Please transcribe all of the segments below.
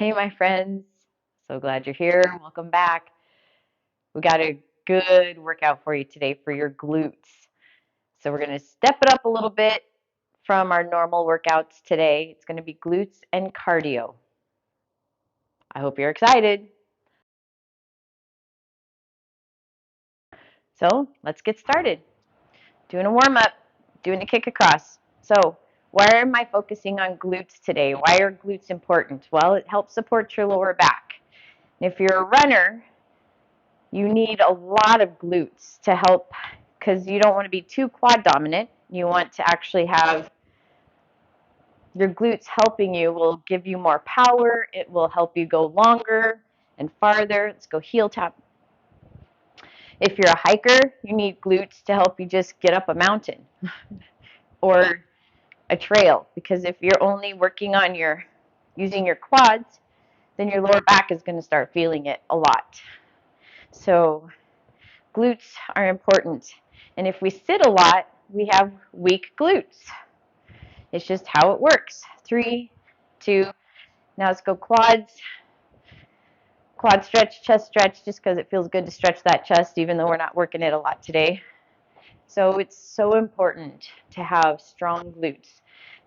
Hey, my friends. So glad you're here. Welcome back. We got a good workout for you today for your glutes. So we're going to step it up a little bit from our normal workouts today. It's going to be glutes and cardio. I hope you're excited. So let's get started. Doing a warm up, doing a kick across. So why am I focusing on glutes today? Why are glutes important? Well, it helps support your lower back. And if you're a runner, you need a lot of glutes to help because you don't want to be too quad dominant. You want to actually have your glutes helping you, will give you more power. It will help you go longer and farther. Let's go heel tap. If you're a hiker, you need glutes to help you just get up a mountain or a trail, because if you're only working on using your quads, then your lower back is going to start feeling it a lot. So glutes are important. And if we sit a lot, we have weak glutes. It's just how it works. 3, 2, now let's go quads. Quad stretch, chest stretch, just because it feels good to stretch that chest, even though we're not working it a lot today. So it's so important to have strong glutes.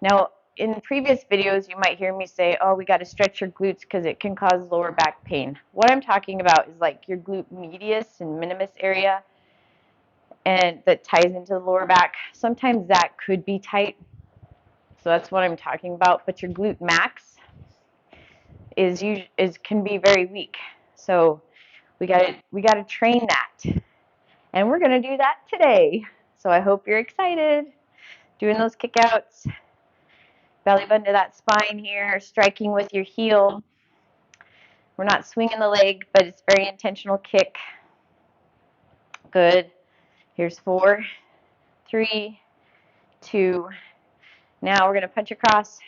Now, in previous videos, you might hear me say, oh, we got to stretch your glutes because it can cause lower back pain. What I'm talking about is like your glute medius and minimus area, and that ties into the lower back. Sometimes that could be tight, so that's what I'm talking about. But your glute max is can be very weak. So we gotta train that, and we're gonna do that today. So I hope you're excited. Doing those kickouts, belly button to that spine here, striking with your heel. We're not swinging the leg, but it's very intentional kick. Good. Here's 4, 3, 2. Now we're gonna punch across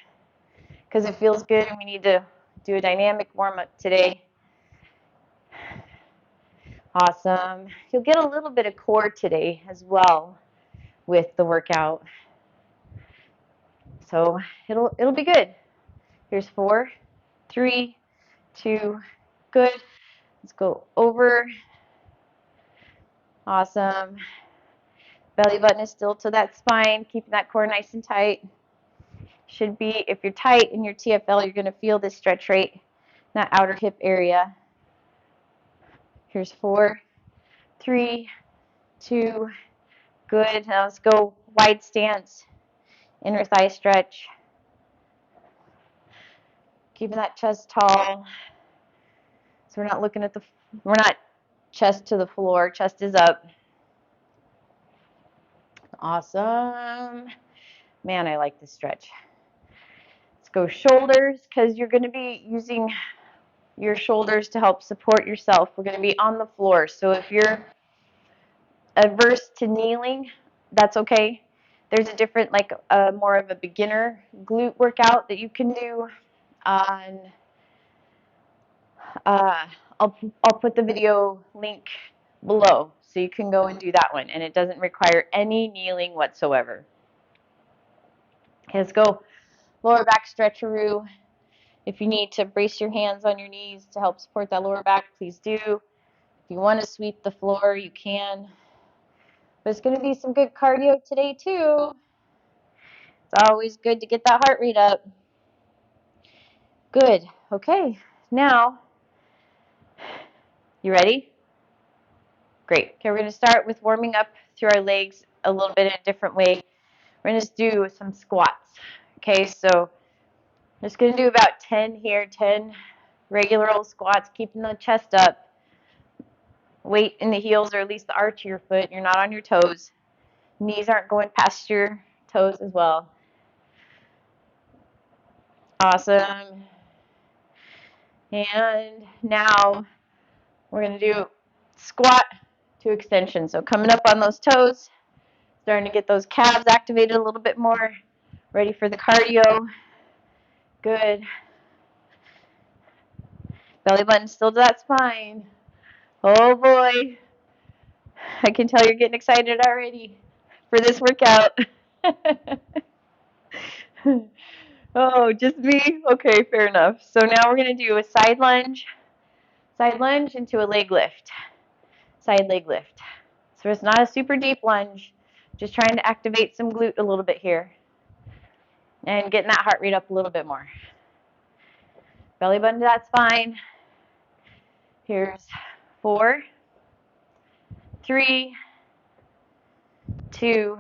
because it feels good, and we need to do a dynamic warm-up today. Awesome. You'll get a little bit of core today as well with the workout. So it'll be good. Here's 4, 3, 2, good. Let's go over. Awesome. Belly button is still to that spine, keeping that core nice and tight. Should be, if you're tight in your TFL, you're going to feel this stretch right in that outer hip area. Here's 4, 3, 2, good. Now let's go wide stance, inner thigh stretch. Keeping that chest tall. So we're not looking at we're not chest to the floor, chest is up. Awesome. Man, I like this stretch. Let's go shoulders, because you're going to be using your shoulders to help support yourself. We're going to be on the floor. So if you're averse to kneeling, that's okay. There's a different, like more of a beginner glute workout that you can do on, I'll put the video link below so you can go and do that one, and it doesn't require any kneeling whatsoever. Okay, let's go lower back stretcheroo. If you need to brace your hands on your knees to help support that lower back, please do. If you want to sweep the floor, you can. But it's going to be some good cardio today too. It's always good to get that heart rate up. Good. Okay, now, you ready? Great. Okay, we're going to start with warming up through our legs a little bit in a different way. We're going to just do some squats. Okay, so I'm just going to do about 10 here, 10 regular old squats, keeping the chest up. Weight in the heels, or at least the arch of your foot. You're not on your toes. Knees aren't going past your toes as well. Awesome. And now we're going to do squat to extension. So coming up on those toes, starting to get those calves activated a little bit more. Ready for the cardio. Good. Belly button still to that spine. Oh boy. I can tell you're getting excited already for this workout. Oh, just me? Okay, fair enough. So now we're going to do a side lunge into a leg lift, side leg lift. So it's not a super deep lunge, just trying to activate some glute a little bit here and getting that heart rate up a little bit more. Belly button to that spine. Here's 4, 3, 2,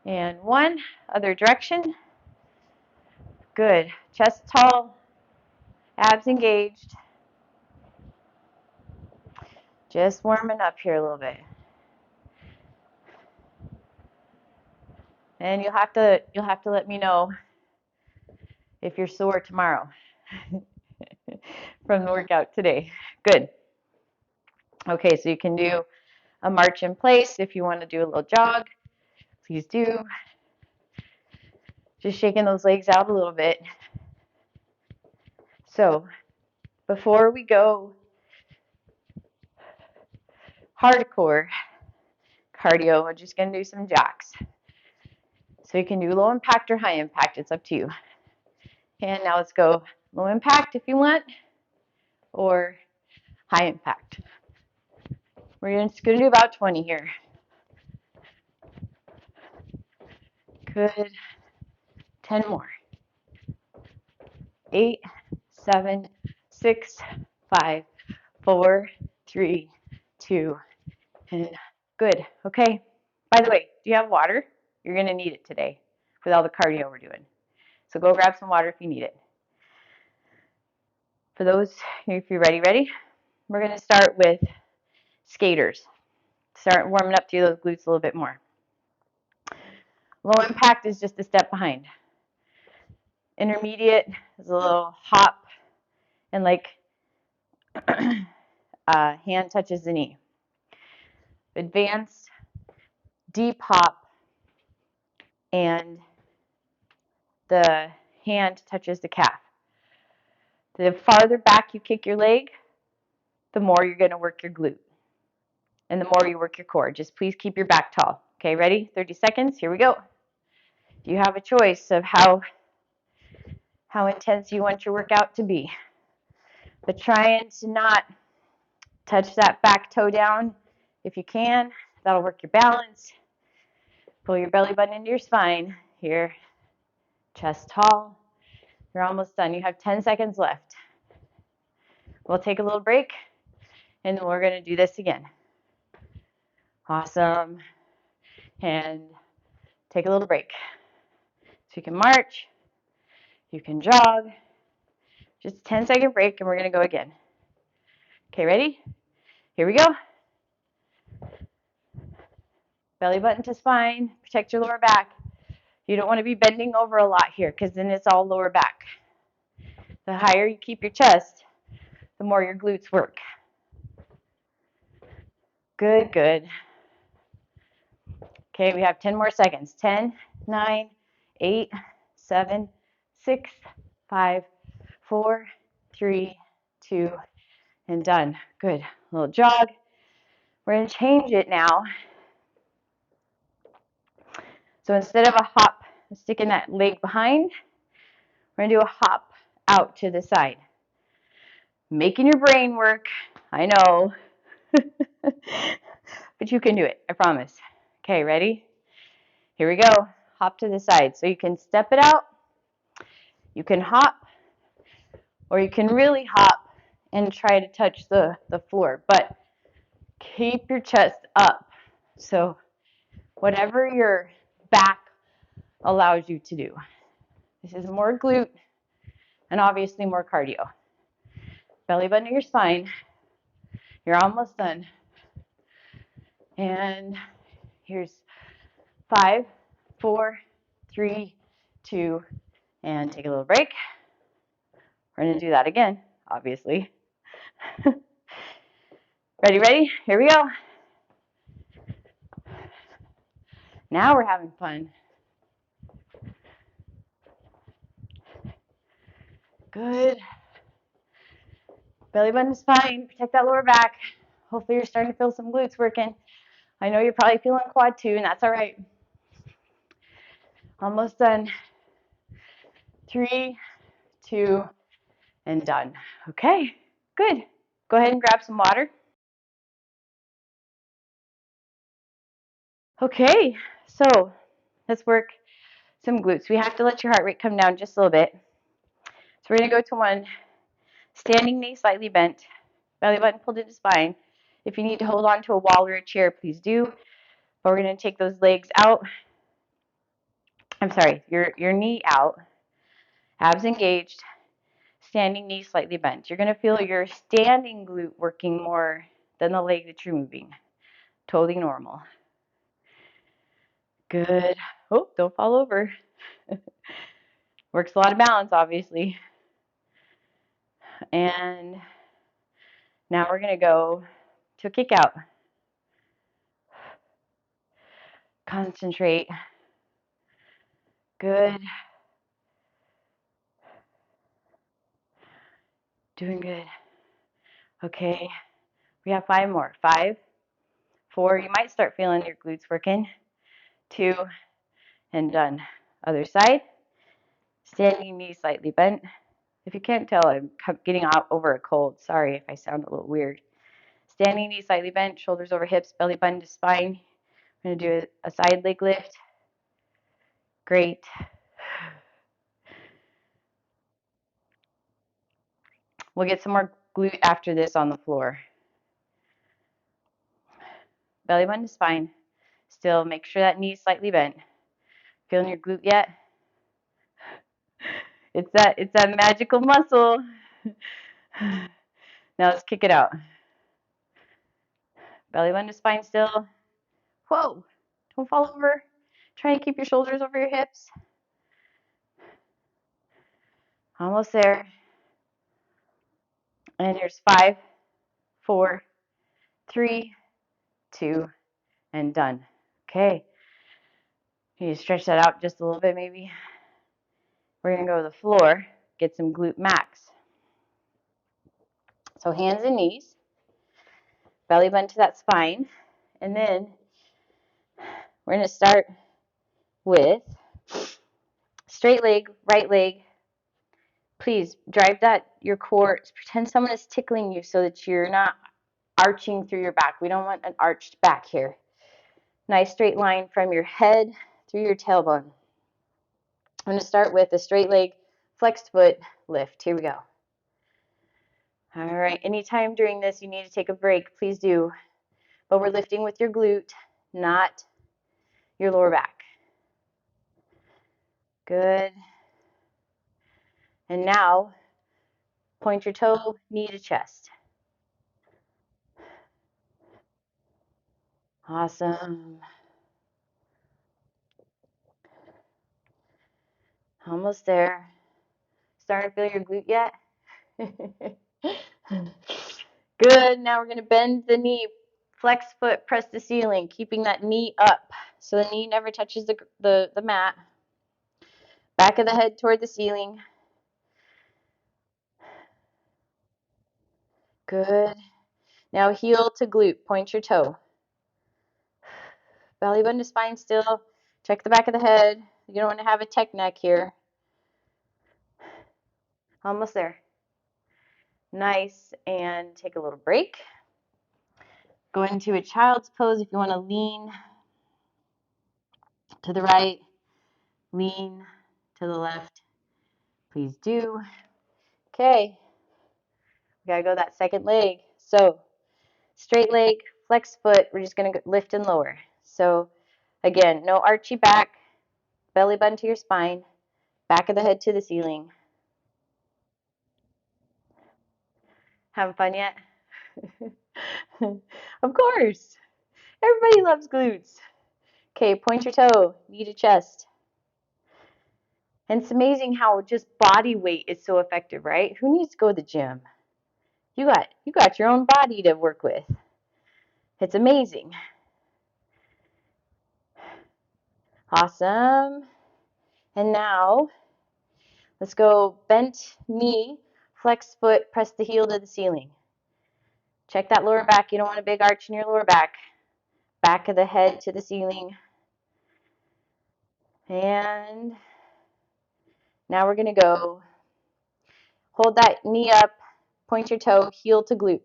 and 1. Other direction. Good. Chest tall, abs engaged. Just warming up here a little bit. And you'll have to let me know if you're sore tomorrow from the workout today. Good. Okay, so you can do a march in place if you want to do a little jog. Please do. Just shaking those legs out a little bit. So before we go hardcore cardio, we're just going to do some jacks. So you can do low impact or high impact. It's up to you. And now let's go low impact if you want, or high impact. We're just going to do about 20 here. Good. 10 more. 8, 7, 6, 5, 4, 3, 2, and good. Okay. By the way, do you have water? You're going to need it today with all the cardio we're doing. So go grab some water if you need it. For those, if you're ready, we're going to start with skaters. Start warming up to those glutes a little bit more. Low impact is just a step behind. Intermediate is a little hop and like hand touches the knee. Advanced, deep hop, and the hand touches the calf. The farther back you kick your leg, the more you're going to work your glute and the more you work your core. Just please keep your back tall. Okay, ready? 30 seconds. Here we go. You have a choice of how intense you want your workout to be. But trying to not touch that back toe down if you can. That'll work your balance. Pull your belly button into your spine. Here, chest tall. You're almost done. You have 10 seconds left. We'll take a little break, and then we're going to do this again. Awesome. And take a little break. So you can march, you can jog. Just a 10-second break, and we're going to go again. Okay, ready? Here we go. Belly button to spine. Protect your lower back. You don't want to be bending over a lot here because then it's all lower back. The higher you keep your chest, the more your glutes work. Good, good. Okay, we have 10 more seconds. 10, 9, 8, 7, 6, 5, 4, 3, 2, and done. Good. A little jog. We're going to change it now. So instead of a hop, sticking that leg behind, we're going to do a hop out to the side. Making your brain work. I know. But you can do it. I promise. Okay, ready? Here we go. Hop to the side. So you can step it out. You can hop. Or you can really hop and try to touch the floor. But keep your chest up. So whatever your back allows you to do. This is more glute and obviously more cardio. Belly button to your spine. You're almost done. And here's 5, 4, 3, 2, and take a little break. We're going to do that again, obviously. Ready? Here we go. Now we're having fun. Good. Belly button to spine. Protect that lower back. Hopefully you're starting to feel some glutes working. I know you're probably feeling quad too, and that's all right. Almost done. 3, 2, and done. Okay, good. Go ahead and grab some water. Okay, so let's work some glutes. We have to let your heart rate come down just a little bit. So we're going to go to one, standing knee slightly bent, belly button pulled into spine. If you need to hold on to a wall or a chair, please do. But we're going to take those legs out. I'm sorry, your knee out, abs engaged, standing knee slightly bent. You're going to feel your standing glute working more than the leg that you're moving. Totally normal. Good. Oh, don't fall over. Works a lot of balance, obviously. And now we're going to go to a kick out. Concentrate. Good. Doing good. Okay. We have 5 more. 5, 4. You might start feeling your glutes working. 2, and done. Other side. Standing knee slightly bent. If you can't tell, I'm getting out over a cold. Sorry if I sound a little weird. Standing knee slightly bent, shoulders over hips, belly button to spine. I'm going to do a side leg lift. Great. We'll get some more glute after this on the floor. Belly button to spine. Still, make sure that knee is slightly bent. Feeling your glute yet? It's that magical muscle. Now let's kick it out. Belly button to spine still. Whoa, don't fall over. Try and keep your shoulders over your hips. Almost there. And here's 5, 4, 3, 2, and done. Okay. You need to stretch that out just a little bit maybe. We're going to go to the floor, get some glute max. So hands and knees, belly button to that spine, and then we're going to start with straight leg, right leg. Please drive your core. Pretend someone is tickling you so that you're not arching through your back. We don't want an arched back here. Nice straight line from your head through your tailbone. I'm going to start with a straight leg, flexed foot lift. Here we go. All right. Anytime during this you need to take a break, please do. But we're lifting with your glute, not your lower back. Good. And now, point your toe, knee to chest. Awesome. Almost there. Starting to feel your glute yet? Good. Now we're going to bend the knee, flex foot, press the ceiling, keeping that knee up so the knee never touches the mat. Back of the head toward the ceiling. Good. Now heel to glute. Point your toe. Belly button to spine still. Check the back of the head. You don't want to have a tech neck here. Almost there. Nice. And take a little break. Go into a child's pose if you want to lean to the right, lean to the left. Please do. Okay. We got to go that second leg. So straight leg, flex foot. We're just going to lift and lower. So again, no archy back, belly button to your spine, back of the head to the ceiling. Having fun yet? Of course. Everybody loves glutes. Okay, point your toe, knee to chest. And it's amazing how just body weight is so effective, right? Who needs to go to the gym? You got your own body to work with. It's amazing. Awesome. And now let's go bent knee, flex foot, press the heel to the ceiling. Check that lower back. You don't want a big arch in your lower back. Back of the head to the ceiling. And Now we're going to go, hold that knee up, point your toe, heel to glute.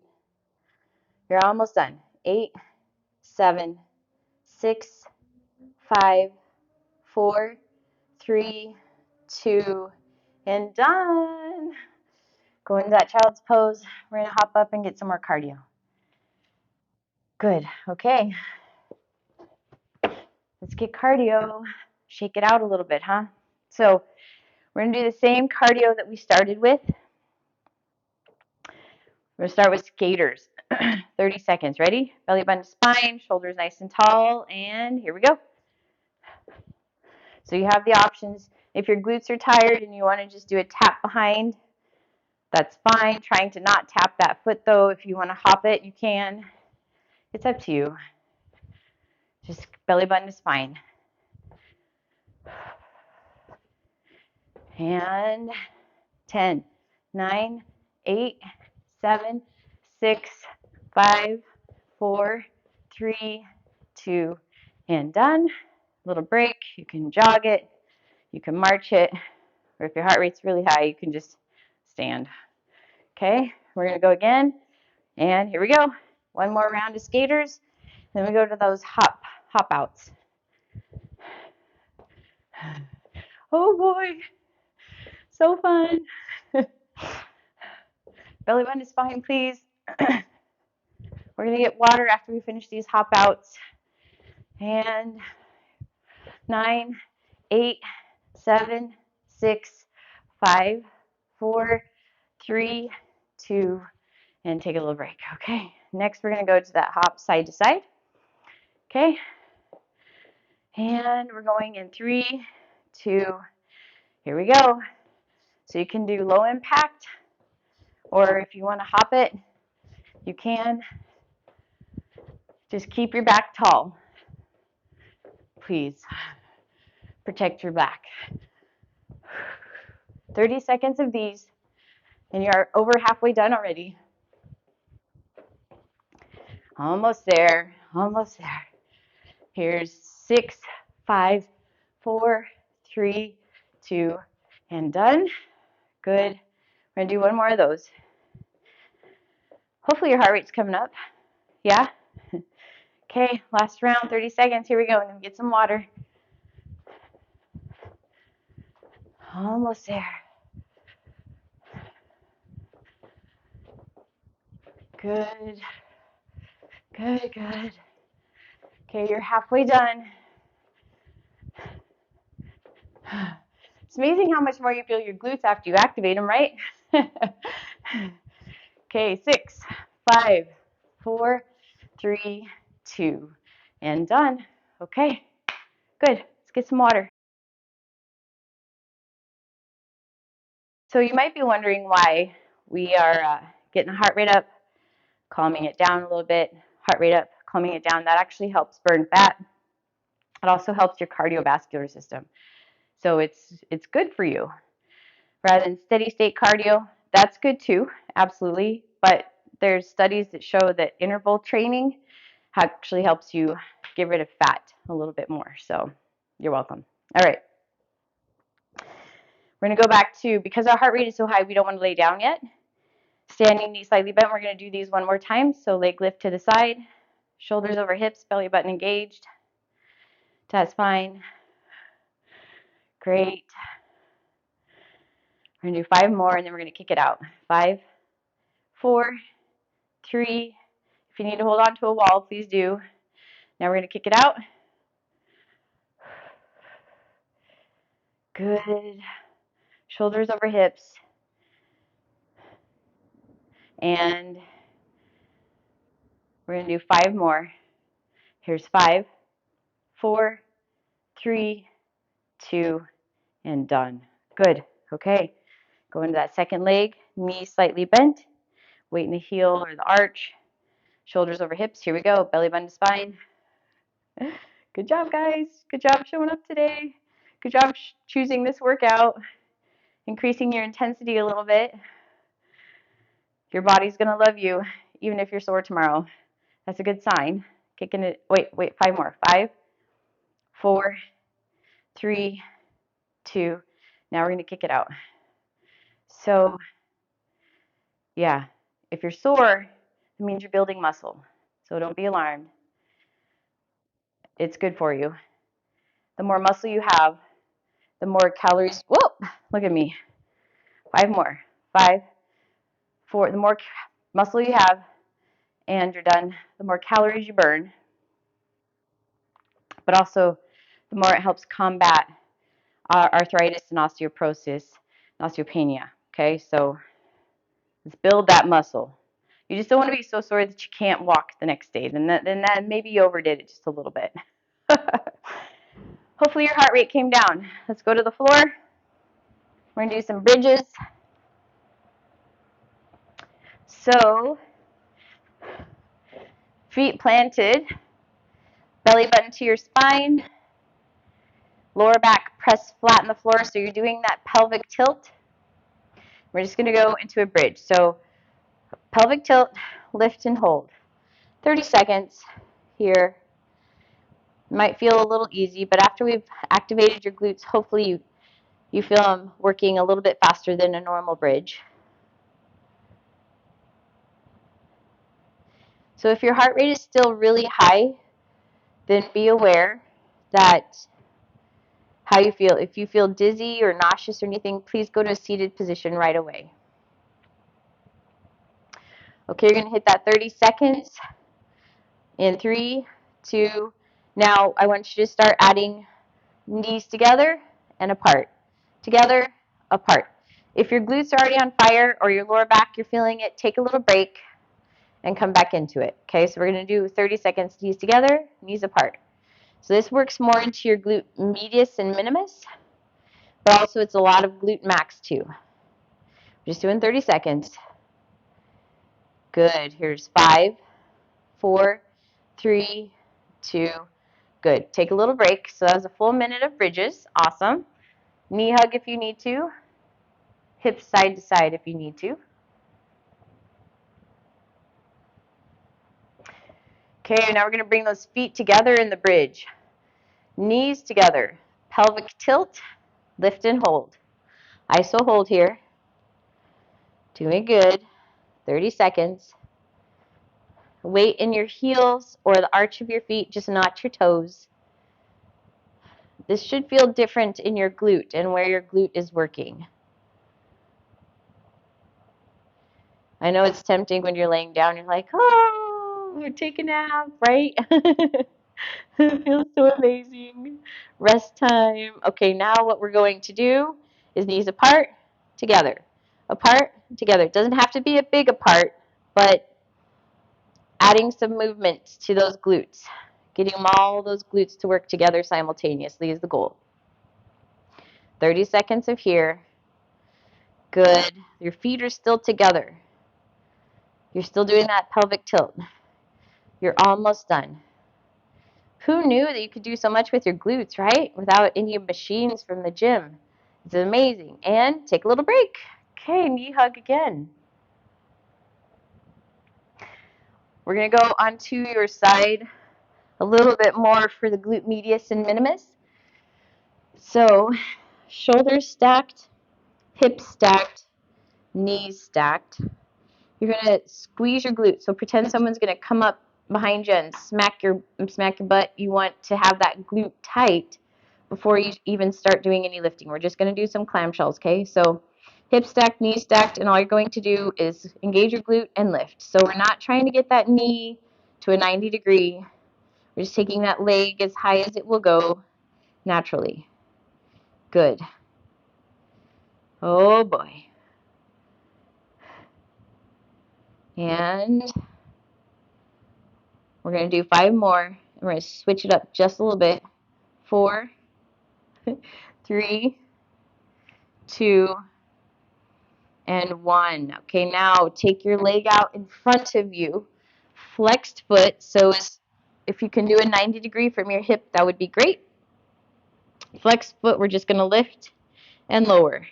You're almost done. 8, 7, 6, 5, 4, 3, 2, and done. Go into that child's pose. We're going to hop up and get some more cardio. Good. Okay. Let's get cardio. Shake it out a little bit, huh? So we're going to do the same cardio that we started with. We're going to start with skaters. 30 seconds. Ready? Belly button to spine, shoulders nice and tall, and here we go. So you have the options. If your glutes are tired and you want to just do a tap behind, that's fine. Trying to not tap that foot though. If you want to hop it, you can. It's up to you. Just belly button to spine. And 10, 9, 8, 7, 6, 5, 4, 3, 2, and done. Little break. You can jog it. You can march it. Or if your heart rate's really high, you can just stand. Okay, we're going to go again. And here we go. One more round of skaters. Then we go to those hop outs. Oh boy, so fun. Belly button to spine, please. We're going to get water after we finish these hop outs. And 9, 8, 7, 6, 5, 4, 3, 2, and take a little break. Okay, next we're going to go to that hop side to side. Okay, and we're going in 3, 2, here we go. So you can do low impact, or if you want to hop it, you can. Just keep your back tall. Please protect your back. 30 seconds of these, and you're over halfway done already. Almost there, almost there. Here's 6, 5, 4, 3, 2, and done. Good. We're going to do one more of those. Hopefully your heart rate's coming up. Yeah? Okay, last round, 30 seconds. Here we go. And then get some water. Almost there. Good. Good, good. Okay, you're halfway done. It's amazing how much more you feel your glutes after you activate them, right? Okay, 6, 5, 4, 3, 2, and done. Okay, good. Let's get some water. So you might be wondering why we are getting the heart rate up, calming it down a little bit, heart rate up, calming it down. That actually helps burn fat. It also helps your cardiovascular system. So it's good for you. Rather than steady state cardio, that's good too, absolutely. But there's studies that show that interval training actually helps you get rid of fat a little bit more. So you're welcome. All right. We're going to go back to, because our heart rate is so high, we don't want to lay down yet. Standing, knee slightly bent. We're going to do these one more time. So leg lift to the side, shoulders over hips, belly button engaged. That's fine. Great. We're going to do 5 more, and then we're going to kick it out. 5, 4, 3. If you need to hold on to a wall, please do. Now we're going to kick it out. Good. Shoulders over hips. And we're going to do 5 more. Here's 5, 4, 3, 2, and done. Good. Okay. Go into that second leg, knee slightly bent, weight in the heel or the arch, shoulders over hips. Here we go. Belly button to spine. Good job, guys. Good job showing up today. Good job choosing this workout, increasing your intensity a little bit. Your body's going to love you, even if you're sore tomorrow. That's a good sign. Kicking it. Wait, 5 more. 5, 4, 3, 2, Now we're going to kick it out. So, yeah, if you're sore, it means you're building muscle. So don't be alarmed. It's good for you. The more muscle you have, the more calories. Whoa, look at me. 5 more. 5, 4. The more muscle you have, and you're done, the more calories you burn. But also, the more it helps combat arthritis and osteoporosis and osteopenia. Okay, so let's build that muscle. You just don't want to be so sore that you can't walk the next day. Then that maybe you overdid it just a little bit. Hopefully your heart rate came down. Let's go to the floor. We're going to do some bridges. So, feet planted, belly button to your spine, lower back pressed flat on the floor. So you're doing that pelvic tilt. We're just going to go into a bridge. So pelvic tilt, lift and hold. 30 seconds here. Might feel a little easy, but after we've activated your glutes, hopefully you feel them working a little bit faster than a normal bridge. So if your heart rate is still really high, then be aware that how you feel. If you feel dizzy or nauseous or anything, please go to a seated position right away. Okay, you're going to hit that 30 seconds in 3, 2. Now I want you to start adding knees together and apart. Together, apart. If your glutes are already on fire or your lower back, you're feeling it, take a little break and come back into it. Okay, so we're going to do 30 seconds, knees together, knees apart. So this works more into your glute medius and minimus, but also it's a lot of glute max too. Just doing 30 seconds. Good. Here's 5, 4, 3, 2. Good. Take a little break. So that was a full minute of bridges. Awesome. Knee hug if you need to. Hips side to side if you need to. Okay, now we're going to bring those feet together in the bridge. Knees together. Pelvic tilt. Lift and hold. ISO hold here. Doing good. 30 seconds. Weight in your heels or the arch of your feet, just not your toes. This should feel different in your glute and where your glute is working. I know it's tempting when you're laying down, you're like, oh, we're taking a nap, right? It feels so amazing. Rest time. Okay, now what we're going to do is knees apart, together. Apart, together. It doesn't have to be a big apart, but adding some movement to those glutes. Getting all those glutes to work together simultaneously is the goal. 30 seconds of here. Good. Your feet are still together. You're still doing that pelvic tilt. You're almost done. Who knew that you could do so much with your glutes, right? Without any machines from the gym. It's amazing. And take a little break. Okay, knee hug again. We're going to go onto your side a little bit more for the glute medius and minimus. So, shoulders stacked, hips stacked, knees stacked. You're going to squeeze your glutes. So pretend someone's going to come up behind you and smack your butt. You want to have that glute tight before you even start doing any lifting. We're just going to do some clamshells, okay? So hips stacked, knees stacked, and all you're going to do is engage your glute and lift. So we're not trying to get that knee to a 90 degree. We're just taking that leg as high as it will go naturally. Good. Oh boy. And we're going to do 5 more. And we're going to switch it up just a little bit. 4, 3, 2, and 1. Okay, now take your leg out in front of you. Flexed foot. So if you can do a 90 degree from your hip, that would be great. Flexed foot, we're just going to lift and lower.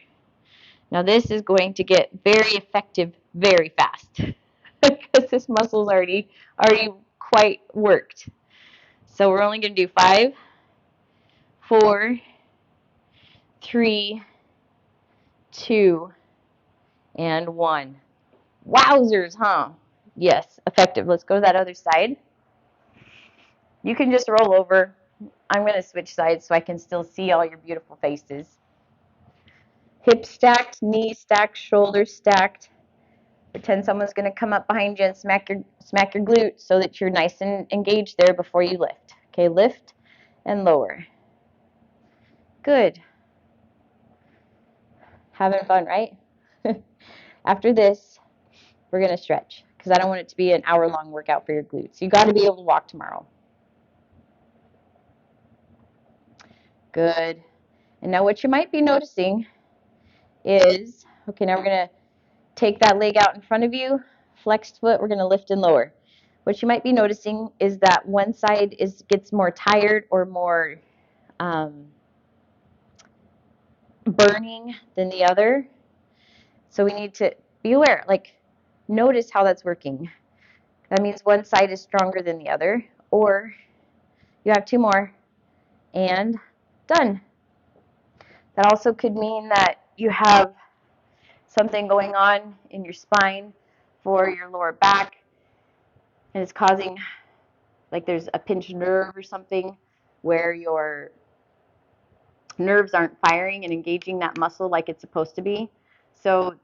Now this is going to get very effective very fast because this muscle's already quite worked. So we're only going to do 5, 4, 3, 2, and 1. Wowzers, huh? Yes, effective. Let's go to that other side. You can just roll over. I'm going to switch sides so I can still see all your beautiful faces. Hips stacked, knees stacked, shoulders stacked. Pretend someone's going to come up behind you and smack your glute so that you're nice and engaged there before you lift. Okay, lift and lower. Good. Having fun, right? After this, we're going to stretch because I don't want it to be an hour-long workout for your glutes. You got to be able to walk tomorrow. Good. And now what you might be noticing is, okay, now we're going to take that leg out in front of you, flexed foot, we're going to lift and lower. What you might be noticing is that one side gets more tired or more burning than the other. So we need to be aware, like notice how that's working. That means one side is stronger than the other, or you have 2 more and done. That also could mean that you have something going on in your spine for your lower back and it's causing, like there's a pinched nerve or something where your nerves aren't firing and engaging that muscle like it's supposed to be. So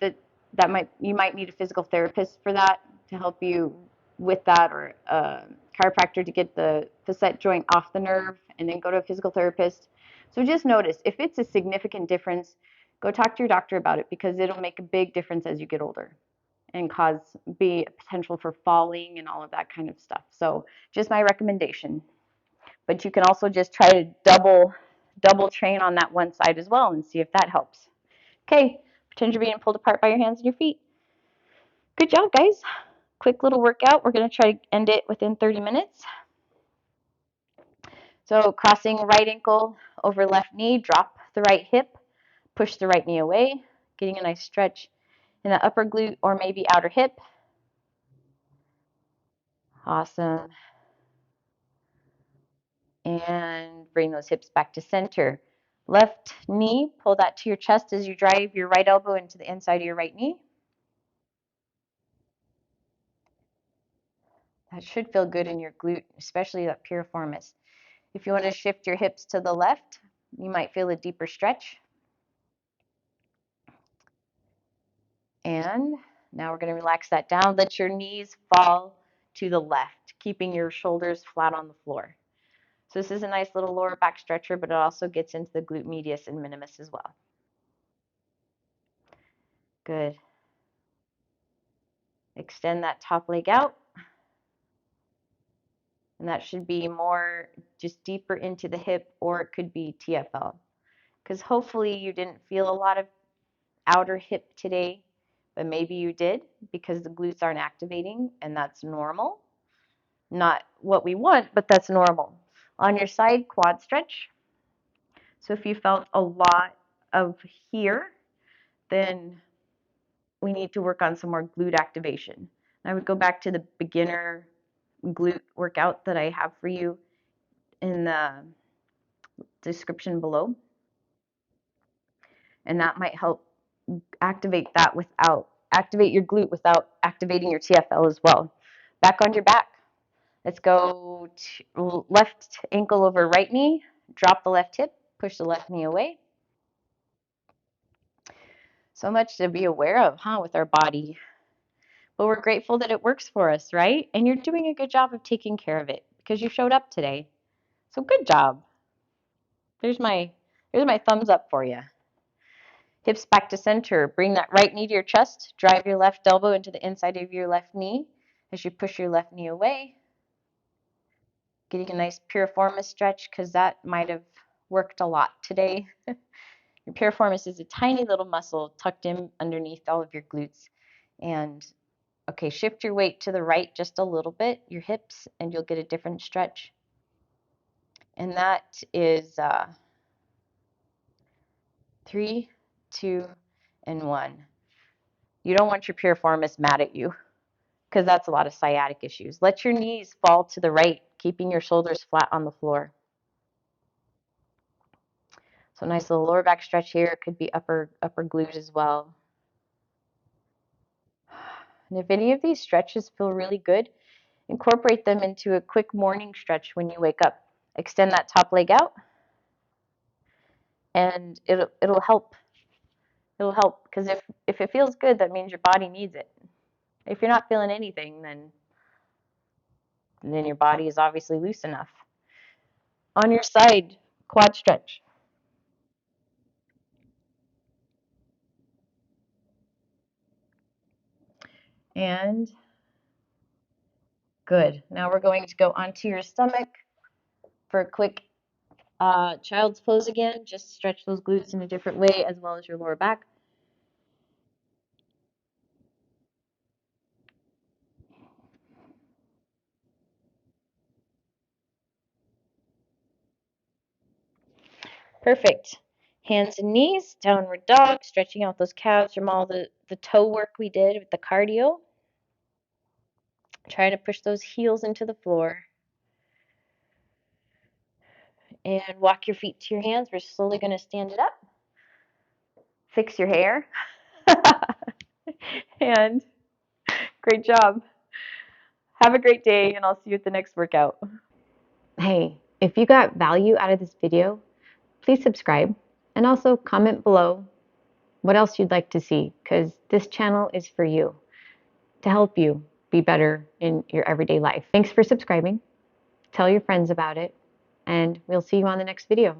you might need a physical therapist for that to help you with that, or a chiropractor to get the facet joint off the nerve, and then go to a physical therapist. So just notice if it's a significant difference, go talk to your doctor about it because it'll make a big difference as you get older and be a potential for falling and all of that kind of stuff. So just my recommendation. But you can also just try to double train on that one side as well and see if that helps. Okay, pretend you're being pulled apart by your hands and your feet. Good job, guys. Quick little workout. We're going to try to end it within 30 minutes. So crossing right ankle over left knee, drop the right hip, push the right knee away, getting a nice stretch in the upper glute or maybe outer hip. Awesome. And bring those hips back to center. Left knee, pull that to your chest as you drive your right elbow into the inside of your right knee. That should feel good in your glute, especially that piriformis. If you want to shift your hips to the left, you might feel a deeper stretch. And now we're going to relax that down. Let your knees fall to the left, keeping your shoulders flat on the floor. So this is a nice little lower back stretcher, but it also gets into the glute medius and minimus as well. Good. Extend that top leg out. And that should be more just deeper into the hip, or it could be TFL. Because hopefully you didn't feel a lot of outer hip today, but maybe you did because the glutes aren't activating, and that's normal. Not what we want, but that's normal. On your side, quad stretch. So if you felt a lot of here, then we need to work on some more glute activation. I would go back to the beginner glute workout that I have for you in the description below, and that might help activate your glute without activating your TFL as well. Back on your back. Let's go to left ankle over right knee, drop the left hip, push the left knee away. So much to be aware of, huh, with our body. But we're grateful that it works for us, right? And you're doing a good job of taking care of it because you showed up today. So good job. There's my thumbs up for you. Hips back to center. Bring that right knee to your chest. Drive your left elbow into the inside of your left knee as you push your left knee away. Getting a nice piriformis stretch because that might have worked a lot today. Your piriformis is a tiny little muscle tucked in underneath all of your glutes. And okay, shift your weight to the right just a little bit, your hips, and you'll get a different stretch. And that is 3, 2, and 1. You don't want your piriformis mad at you because that's a lot of sciatic issues. Let your knees fall to the right, keeping your shoulders flat on the floor. So nice little lower back stretch here. It could be upper glute as well. And if any of these stretches feel really good, incorporate them into a quick morning stretch when you wake up. Extend that top leg out, and it'll help. It'll help because if it feels good, that means your body needs it. If you're not feeling anything, then your body is obviously loose enough. On your side, quad stretch. And good. Now we're going to go onto your stomach for a quick child's pose again. Just stretch those glutes in a different way as well as your lower back. Perfect. Hands and knees, downward dog, stretching out those calves from all the toe work we did with the cardio. Try to push those heels into the floor. And walk your feet to your hands. We're slowly going to stand it up. Fix your hair. And great job. Have a great day, and I'll see you at the next workout. Hey, if you got value out of this video, please subscribe and also comment below what else you'd like to see, because this channel is for you, to help you be better in your everyday life. Thanks for subscribing. Tell your friends about it, and we'll see you on the next video.